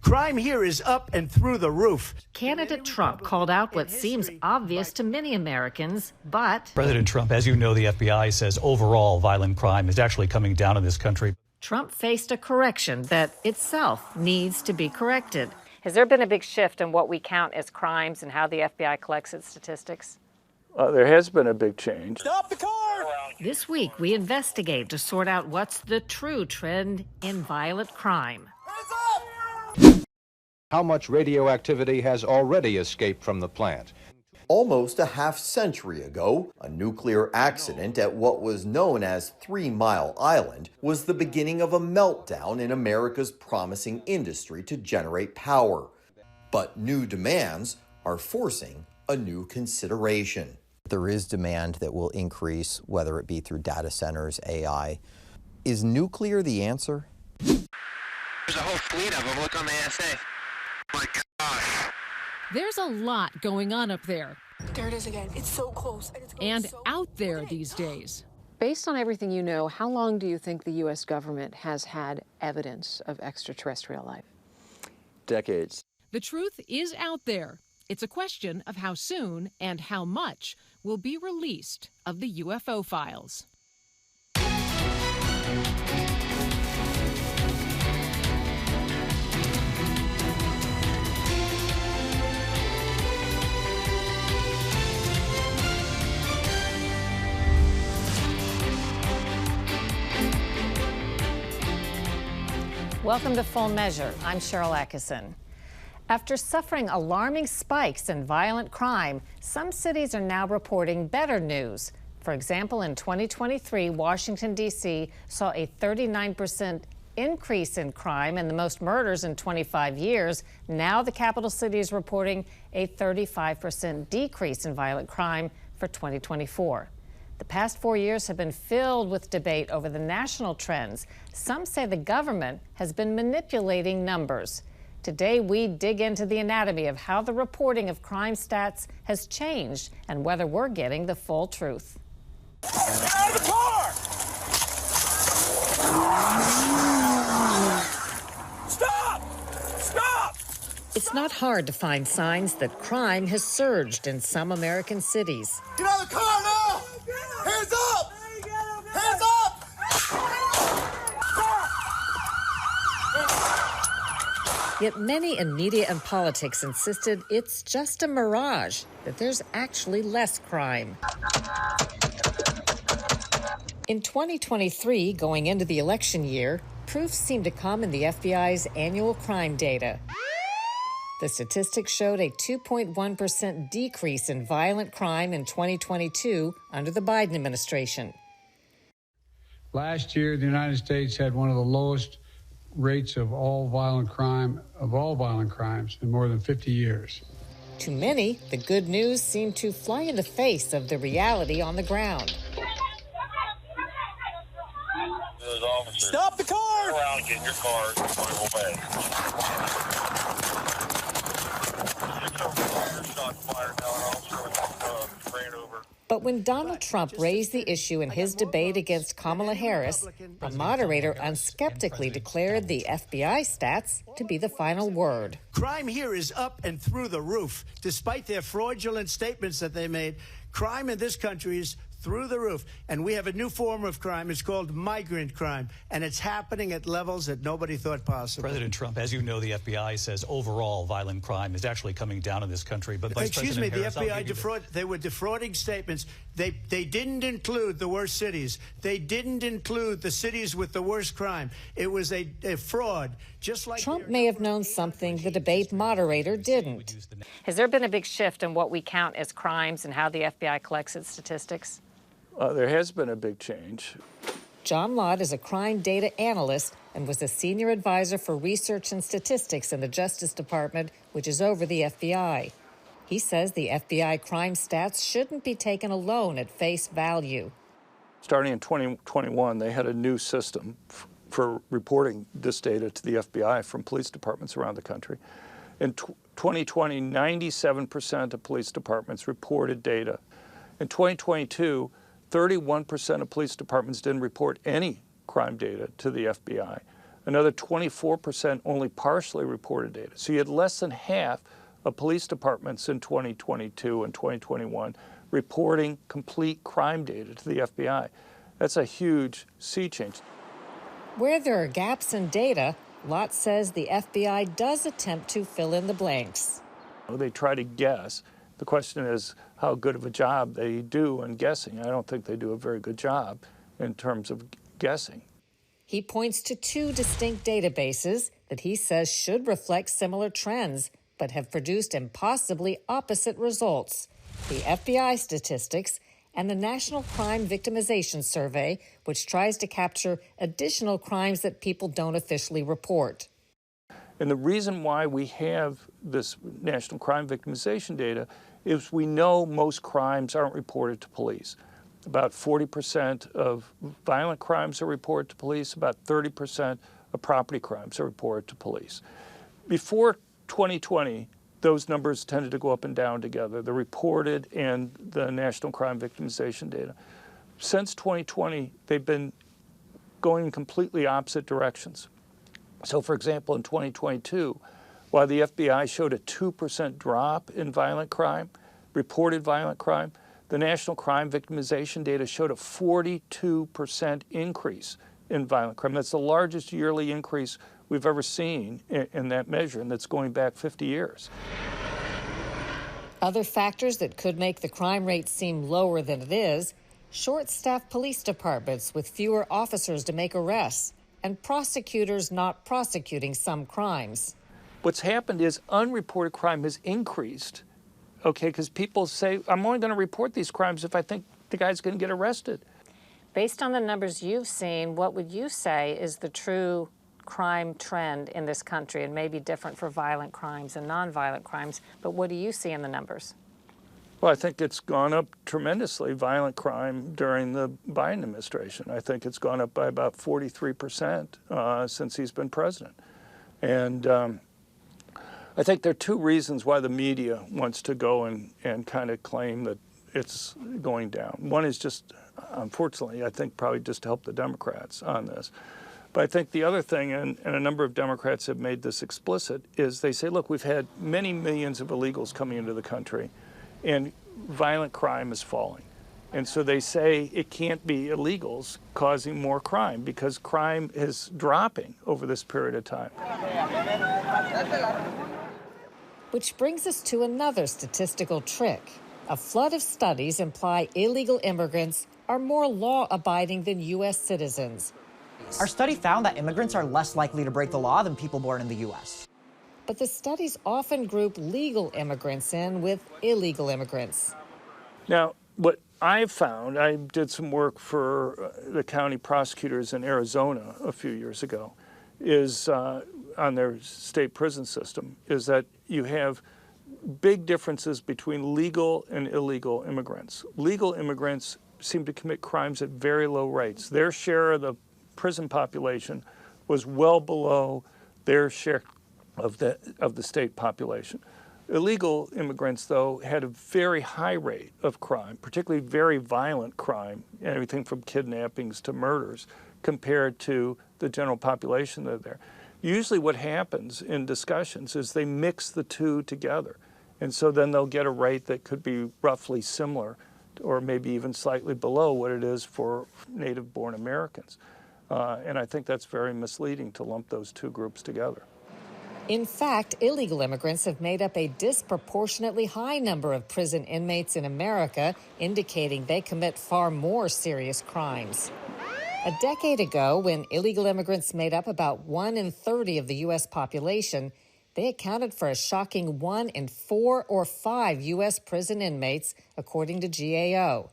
Crime here is up and through the roof. Candidate Trump called out what seems obvious to many Americans, but President Trump, as you know, the FBI says overall violent crime is actually coming down in this country. Trump faced a correction that itself needs to be corrected. Has there been a big shift in what we count as crimes and how the FBI collects its statistics? There has been a big change. Stop the car! This week, we investigate to sort out what's the true trend in violent crime. How much radioactivity has already escaped from the plant? Almost a half-century ago, a nuclear accident at what was known as 3 Mile Island was the beginning of a meltdown in America's promising industry to generate power. But new demands are forcing a new consideration. There is demand that will increase, whether it be through data centers, AI. Is nuclear the answer? There's a whole fleet of them. Look on the ASA. My gosh. There's a lot going on up there. There it is again. It's so close. And out there these days. Based on everything you know, how long do you think the U.S. government has had evidence of extraterrestrial life? Decades. The truth is out there. It's a question of how soon and how much will be released of the UFO files. Welcome to Full Measure. I'm Sharyl Attkisson. After suffering alarming spikes in violent crime, some cities are now reporting better news. For example, in 2023, Washington, D.C. saw a 39% increase in crime and the most murders in 25 years. Now the capital city is reporting a 35% decrease in violent crime for 2024. The past 4 years have been filled with debate over the national trends. Some say the government has been manipulating numbers. Today, we dig into the anatomy of how the reporting of crime stats has changed and whether we're getting the full truth. Get out of the car! Stop! Stop! It's not hard to find signs that crime has surged in some American cities. Get out of the car now! Hands up! Hands up! Yet many in media and politics insisted it's just a mirage, that there's actually less crime. In 2023, going into the election year, proofs seemed to come in the FBI's annual crime data. The statistics showed a 2.1% decrease in violent crime in 2022 under the Biden administration. Last year, the United States had one of the lowest rates of all violent crimes in more than 50 years. To many, the good news seemed to fly in the face of the reality on the ground. Stop the car! Turn around and get in your car and go away. But when Donald Trump raised the issue in his debate against Kamala Harris, a moderator unskeptically declared the FBI stats to be the final word. Crime here is up and through the roof. Despite their fraudulent statements that they made, crime in this country is through the roof. And we have a new form of crime. It's called migrant crime. And it's happening at levels that nobody thought possible. President Trump, as you know, the FBI says overall violent crime is actually coming down in this country. But Vice President Harris, the FBI they were defrauding statements. They didn't include the worst cities. They didn't include the cities with the worst crime. It was a fraud. Just like Trump may have known something the debate moderator didn't. Has there been a big shift in what we count as crimes and how the FBI collects its statistics? There has been a big change. John Lott is a crime data analyst and was a senior advisor for research and statistics in the Justice Department, which is over the FBI. He says the FBI crime stats shouldn't be taken alone at face value. Starting in 2021, they had a new system for reporting this data to the FBI from police departments around the country. In 2020, 97% of police departments reported data. In 2022, 31% of police departments didn't report any crime data to the FBI. Another 24% only partially reported data. So you had less than half of police departments in 2022 and 2021 reporting complete crime data to the FBI. That's a huge sea change. Where there are gaps in data, Lott says the FBI does attempt to fill in the blanks. They try to guess. The question is how good of a job they do in guessing. I don't think they do a very good job in terms of guessing. He points to two distinct databases that he says should reflect similar trends, but have produced impossibly opposite results: the FBI statistics and the National Crime Victimization Survey, which tries to capture additional crimes that people don't officially report. And the reason why we have this National Crime Victimization data is we know most crimes aren't reported to police. About 40% of violent crimes are reported to police. About 30% of property crimes are reported to police. Before 2020, those numbers tended to go up and down together, the reported and the National Crime Victimization data. Since 2020, they've been going in completely opposite directions. So, for example, in 2022, while the FBI showed a 2% drop in violent crime, reported violent crime, the National Crime Victimization data showed a 42% increase in violent crime. That's the largest yearly increase we've ever seen in that measure, and that's going back 50 years. Other factors that could make the crime rate seem lower than it is: short-staffed police departments with fewer officers to make arrests, and prosecutors not prosecuting some crimes. What's happened is unreported crime has increased, okay, because people say, I'm only going to report these crimes if I think the guy's going to get arrested. Based on the numbers you've seen, what would you say is the true crime trend in this country? And maybe different for violent crimes and nonviolent crimes, but what do you see in the numbers? Well, I think it's gone up tremendously, violent crime during the Biden administration. I think it's gone up by about 43% since he's been president. And I think there are two reasons why the media wants to go and kind of claim that it's going down. One is just, unfortunately, I think probably just to help the Democrats on this. But I think the other thing, and a number of Democrats have made this explicit, is they say, look, we've had many millions of illegals coming into the country, and violent crime is falling. And so they say it can't be illegals causing more crime because crime is dropping over this period of time. Which brings us to another statistical trick. A flood of studies imply illegal immigrants are more law-abiding than U.S. citizens. Our study found that immigrants are less likely to break the law than people born in the U.S. But the studies often group legal immigrants in with illegal immigrants. Now, what I've found, I did some work for the county prosecutors in Arizona a few years ago, is on their state prison system, is that you have big differences between legal and illegal immigrants. Legal immigrants seem to commit crimes at very low rates. Their share of the prison population was well below their share of the state population. Illegal immigrants, though, had a very high rate of crime, particularly very violent crime, everything from kidnappings to murders, compared to the general population that are there. Usually what happens in discussions is they mix the two together, and so then they'll get a rate that could be roughly similar or maybe even slightly below what it is for native-born Americans. And I think that's very misleading to lump those two groups together. In fact, illegal immigrants have made up a disproportionately high number of prison inmates in America, indicating they commit far more serious crimes. A decade ago, when illegal immigrants made up about 1 in 30 of the U.S. population, they accounted for a shocking 1 in 4 or 5 U.S. prison inmates, according to GAO.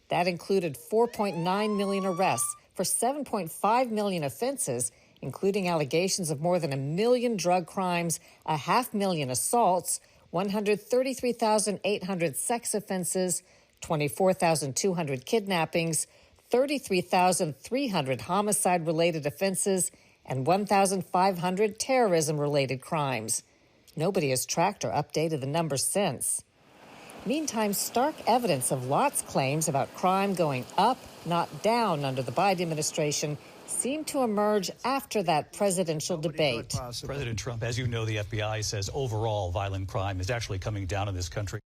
That included 4.9 million arrests for 7.5 million offenses, including allegations of more than 1 million drug crimes, 500,000 assaults, 133,800 sex offenses, 24,200 kidnappings, 33,300 homicide-related offenses, and 1,500 terrorism-related crimes. Nobody has tracked or updated the numbers since. Meantime, stark evidence of Lott's claims about crime going up, not down, under the Biden administration seemed to emerge after that presidential debate. President Trump, as you know, the FBI says overall violent crime is actually coming down in this country.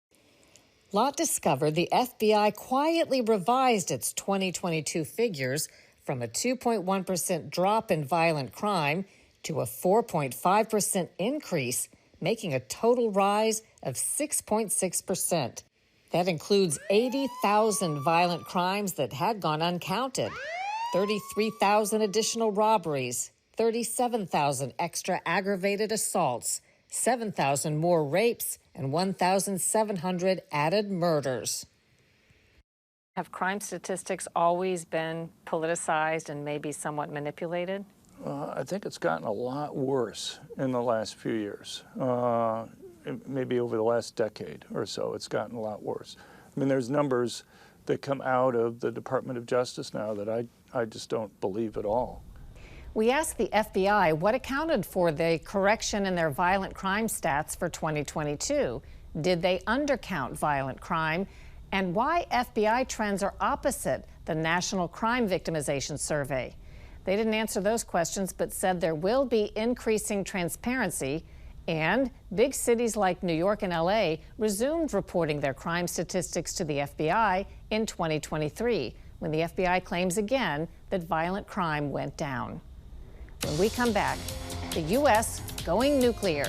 Lott discovered the FBI quietly revised its 2022 figures from a 2.1% drop in violent crime to a 4.5% increase, making a total rise of 6.6%. That includes 80,000 violent crimes that had gone uncounted, 33,000 additional robberies, 37,000 extra aggravated assaults, 7,000 more rapes, and 1,700 added murders. Have crime statistics always been politicized and maybe somewhat manipulated? I think it's gotten a lot worse in the last few years. Maybe over the last decade or so, it's gotten a lot worse. I mean, there's numbers that come out of the Department of Justice now that I just don't believe at all. We asked the FBI what accounted for the correction in their violent crime stats for 2022. Did they undercount violent crime? And why FBI trends are opposite the National Crime Victimization Survey. They didn't answer those questions, but said there will be increasing transparency, and big cities like New York and LA resumed reporting their crime statistics to the FBI in 2023, when the FBI claims again that violent crime went down. When we come back, the U.S. going nuclear.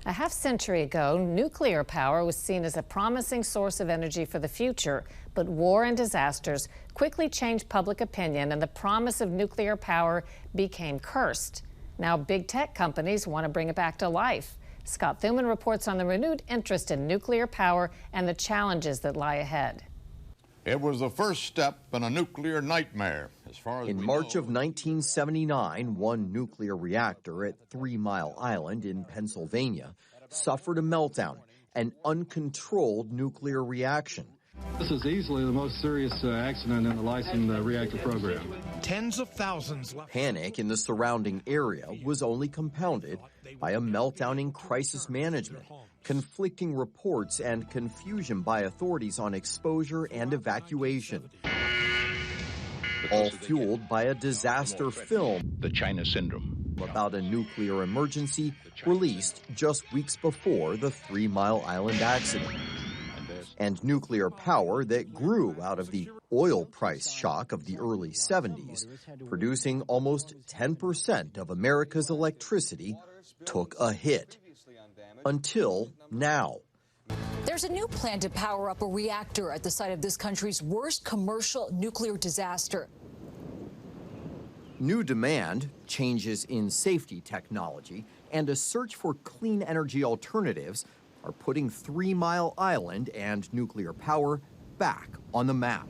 A half-century ago, nuclear power was seen as a promising source of energy for the future, but war and disasters quickly changed public opinion, and the promise of nuclear power became cursed. Now big tech companies want to bring it back to life. Scott Thuman reports on the renewed interest in nuclear power and the challenges that lie ahead. It was the first step in a nuclear nightmare. As far as in March of 1979, one nuclear reactor at 3 Mile Island in Pennsylvania suffered a meltdown, an uncontrolled nuclear reaction. This is easily the most serious accident in the licensed reactor program. Tens of thousands left. Panic in the surrounding area was only compounded by a meltdown in crisis management, conflicting reports, and confusion by authorities on exposure and evacuation. All fueled by a disaster film, The China Syndrome, about a nuclear emergency released just weeks before the 3 Mile Island accident. And nuclear power that grew out of the oil price shock of the early 70s, producing almost 10% of America's electricity, took a hit. Until now. There's a new plan to power up a reactor at the site of this country's worst commercial nuclear disaster. New demand, changes in safety technology, and a search for clean energy alternatives are putting 3 Mile Island and nuclear power back on the map.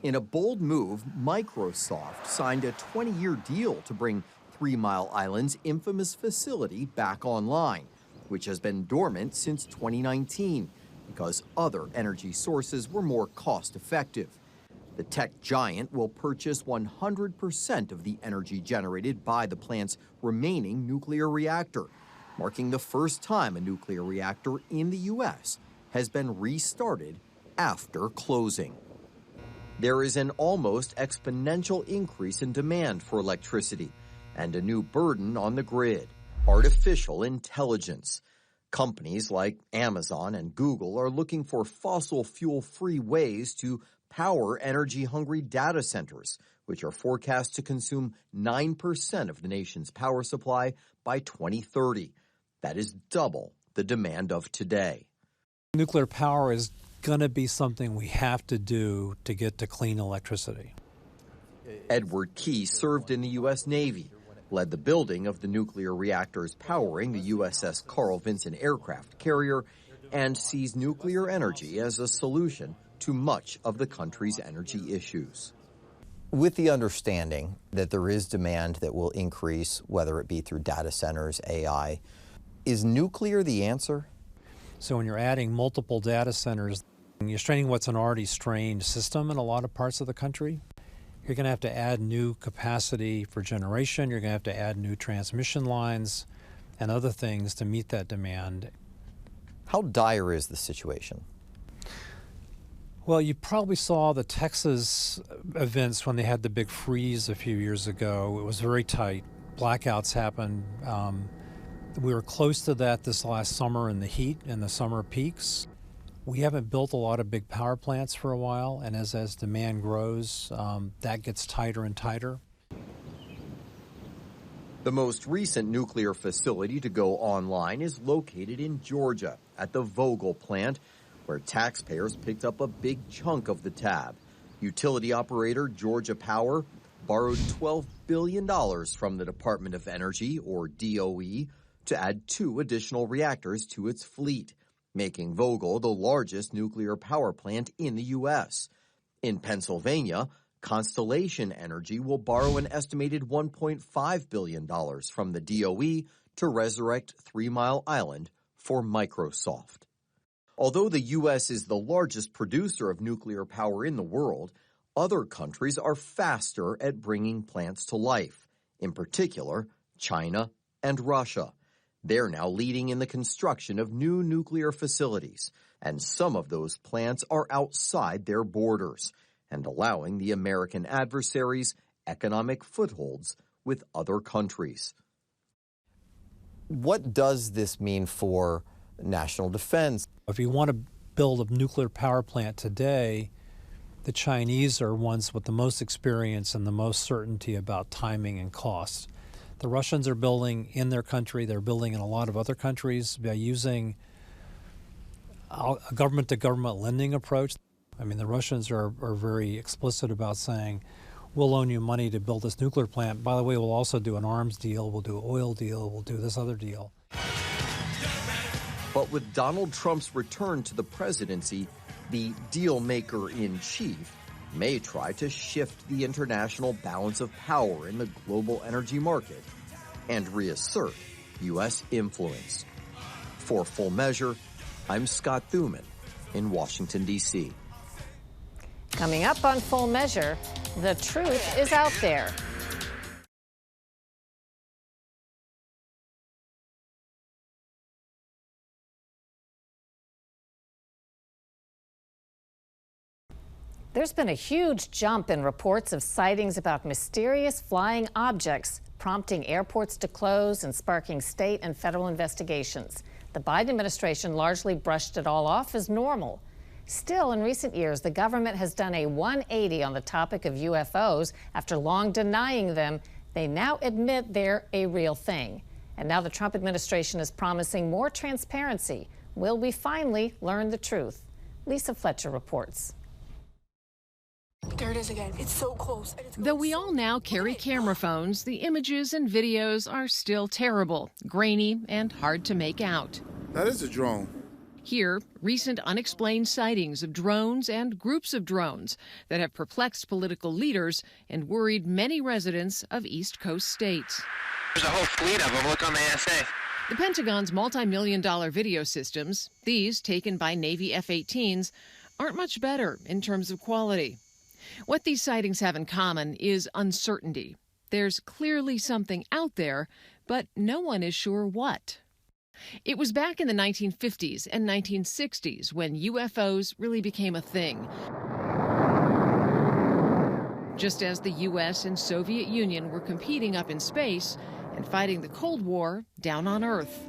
In a bold move, Microsoft signed a 20-year deal to bring 3 Mile Island's infamous facility back online, which has been dormant since 2019 because other energy sources were more cost-effective. The tech giant will purchase 100% of the energy generated by the plant's remaining nuclear reactor, marking the first time a nuclear reactor in the U.S. has been restarted after closing. There is an almost exponential increase in demand for electricity and a new burden on the grid: artificial intelligence. Companies like Amazon and Google are looking for fossil fuel-free ways to power energy-hungry data centers, which are forecast to consume 9% of the nation's power supply by 2030. That is double the demand of today. Nuclear power is going to be something we have to do to get to clean electricity. Edward Key served in the U.S. Navy, led the building of the nuclear reactors powering the USS Carl Vinson aircraft carrier, and sees nuclear energy as a solution to much of the country's energy issues. With the understanding that there is demand that will increase, whether it be through data centers, AI, is nuclear the answer? So when you're adding multiple data centers, you're straining what's an already strained system in a lot of parts of the country. You're going to have to add new capacity for generation. You're going to have to add new transmission lines. and other things to meet that demand. How dire is the situation? Well, you probably saw the Texas events when they had the big freeze a few years ago. It was very tight. Blackouts happened. We were close to that this last summer in the heat and the summer peaks. We haven't built a lot of big power plants for a while, and as demand grows, that gets tighter and tighter. The most recent nuclear facility to go online is located in Georgia at the Vogtle plant, where taxpayers picked up a big chunk of the tab. Utility operator Georgia Power borrowed $12 billion from the Department of Energy, or DOE, to add 2 additional reactors to its fleet, making Vogtle the largest nuclear power plant in the U.S. In Pennsylvania, Constellation Energy will borrow an estimated $1.5 billion from the DOE to resurrect 3 Mile Island for Microsoft. Although the U.S. is the largest producer of nuclear power in the world, other countries are faster at bringing plants to life, in particular China and Russia. They're now leading in the construction of new nuclear facilities, and some of those plants are outside their borders and allowing the American adversaries economic footholds with other countries. What does this mean for national defense? If you want to build a nuclear power plant today, the Chinese are ones with the most experience and the most certainty about timing and cost. The Russians are building in their country. They're building in a lot of other countries by using a government-to-government lending approach. I mean, the Russians are very explicit about saying, we'll loan you money to build this nuclear plant. By the way, we'll also do an arms deal, we'll do an oil deal, we'll do this other deal. But with Donald Trump's return to the presidency, the deal-maker-in-chief may try to shift the international balance of power in the global energy market and reassert U.S. influence. For Full Measure, I'm Scott Thuman in Washington, D.C. Coming up on Full Measure, the truth is out there. There's been a huge jump in reports of sightings about mysterious flying objects, prompting airports to close and sparking state and federal investigations. The Biden administration largely brushed it all off as normal. Still, in recent years, the government has done a 180 on the topic of UFOs. After long denying them, they now admit they're a real thing. And now the Trump administration is promising more transparency. Will we finally learn the truth? Lisa Fletcher reports. There it is again. It's so close. Though we all now carry camera phones, the images and videos are still terrible, grainy, and hard to make out. That is a drone. Here, recent unexplained sightings of drones and groups of drones that have perplexed political leaders and worried many residents of East Coast states. There's a whole fleet of them. Look on the ASA. The Pentagon's multi-million-dollar video systems, these taken by Navy F-18s, aren't much better in terms of quality. What these sightings have in common is uncertainty. There's clearly something out there, but no one is sure what. It was back in the 1950s and 1960s when UFOs really became a thing. Just as the U.S. and Soviet Union were competing up in space and fighting the Cold War down on Earth.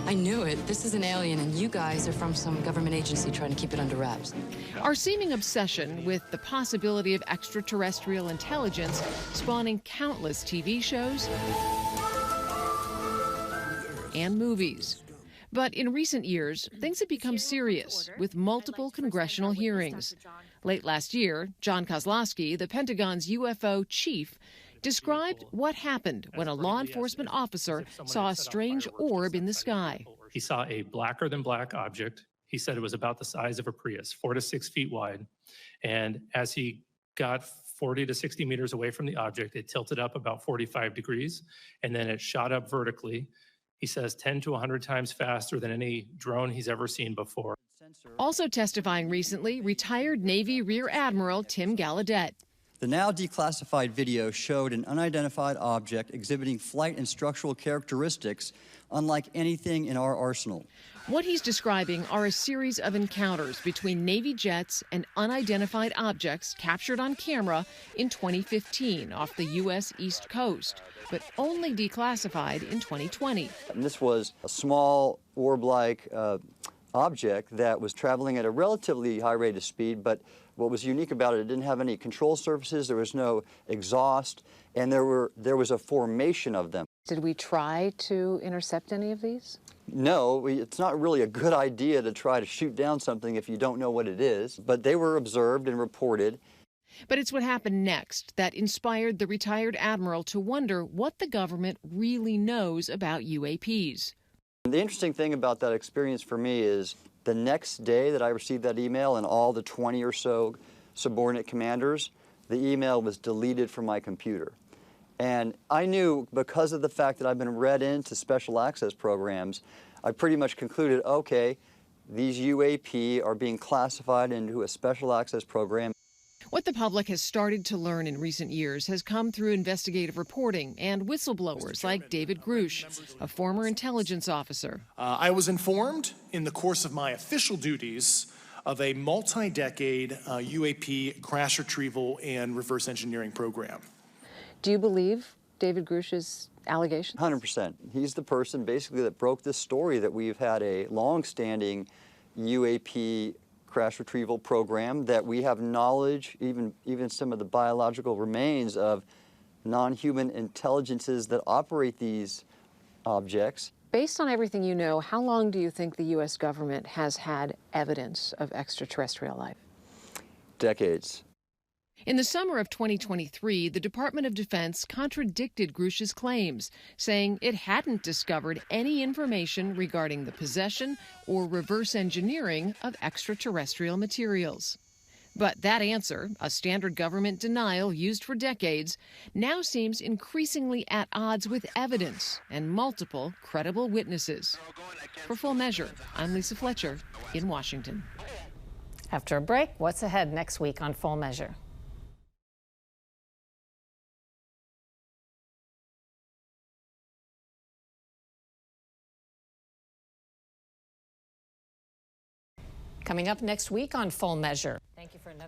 I knew it. This is an alien, and you guys are from some government agency trying to keep it under wraps. Our seeming obsession with the possibility of extraterrestrial intelligence spawning countless TV shows and movies. But in recent years, things have become serious with multiple congressional hearings. Late last year, John Kozlowski, the Pentagon's UFO chief, described what happened when a law enforcement officer saw a strange orb in the sky. He saw a blacker than black object. He said it was about the size of a Prius, 4 to 6 feet wide. And as he got 40 to 60 meters away from the object, it tilted up about 45 degrees, and then it shot up vertically. He says 10 to 100 times faster than any drone he's ever seen before. Also testifying recently, retired Navy Rear Admiral Tim Gallaudet. The now declassified video showed an unidentified object exhibiting flight and structural characteristics unlike anything in our arsenal. What he's describing are a series of encounters between Navy jets and unidentified objects captured on camera in 2015 off the U.S. East Coast, but only declassified in 2020. And this was a small orb-like object that was traveling at a relatively high rate of speed, but what was unique about it, it didn't have any control surfaces, there was no exhaust, and there was a formation of them. Did we try to intercept any of these? No, it's not really a good idea to try to shoot down something if you don't know what it is, but they were observed and reported. But it's what happened next that inspired the retired admiral to wonder what the government really knows about UAPs. The interesting thing about that experience for me is the next day that I received that email and all the 20 or so subordinate commanders, the email was deleted from my computer. And I knew, because of the fact that I've been read into special access programs, I pretty much concluded, okay, these UAP are being classified into a special access program. What the public has started to learn in recent years has come through investigative reporting and whistleblowers like David Grush, a former intelligence officer. I was informed in the course of my official duties of a multi-decade UAP crash retrieval and reverse engineering program. Do you believe David Grush's allegations? 100%. He's the person basically that broke this story that we've had a long-standing UAP crash retrieval program, that we have knowledge, even some of the biological remains of non-human intelligences that operate these objects. Based on everything you know, how long do you think the U.S. government has had evidence of extraterrestrial life? Decades. In the summer of 2023, the Department of Defense contradicted Grush's claims, saying it hadn't discovered any information regarding the possession or reverse engineering of extraterrestrial materials. But that answer, a standard government denial used for decades, now seems increasingly at odds with evidence and multiple credible witnesses. For Full Measure, I'm Lisa Fletcher in Washington. After a break, what's ahead next week on Full Measure? Coming up next week on Full Measure.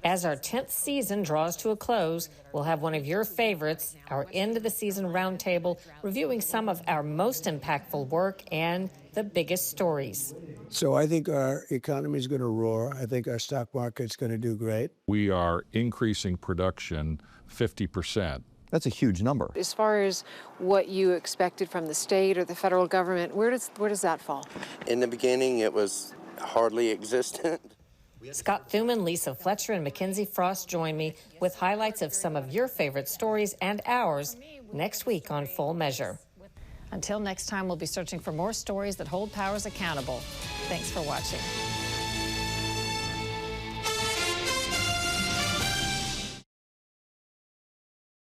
As our 10th season draws to a close, we'll have one of your favorites, our end of the season roundtable, reviewing some of our most impactful work and the biggest stories. So I think our economy is going to roar. I think our stock market's going to do great. We are increasing production 50%. That's a huge number. As far as what you expected from the state or the federal government, where does that fall? In the beginning, it was hardly existent. Scott Thuman, Lisa Fletcher, and Mackenzie Frost join me with highlights of some of your favorite stories and ours next week on Full Measure. Until next time, we'll be searching for more stories that hold powers accountable. Thanks for watching.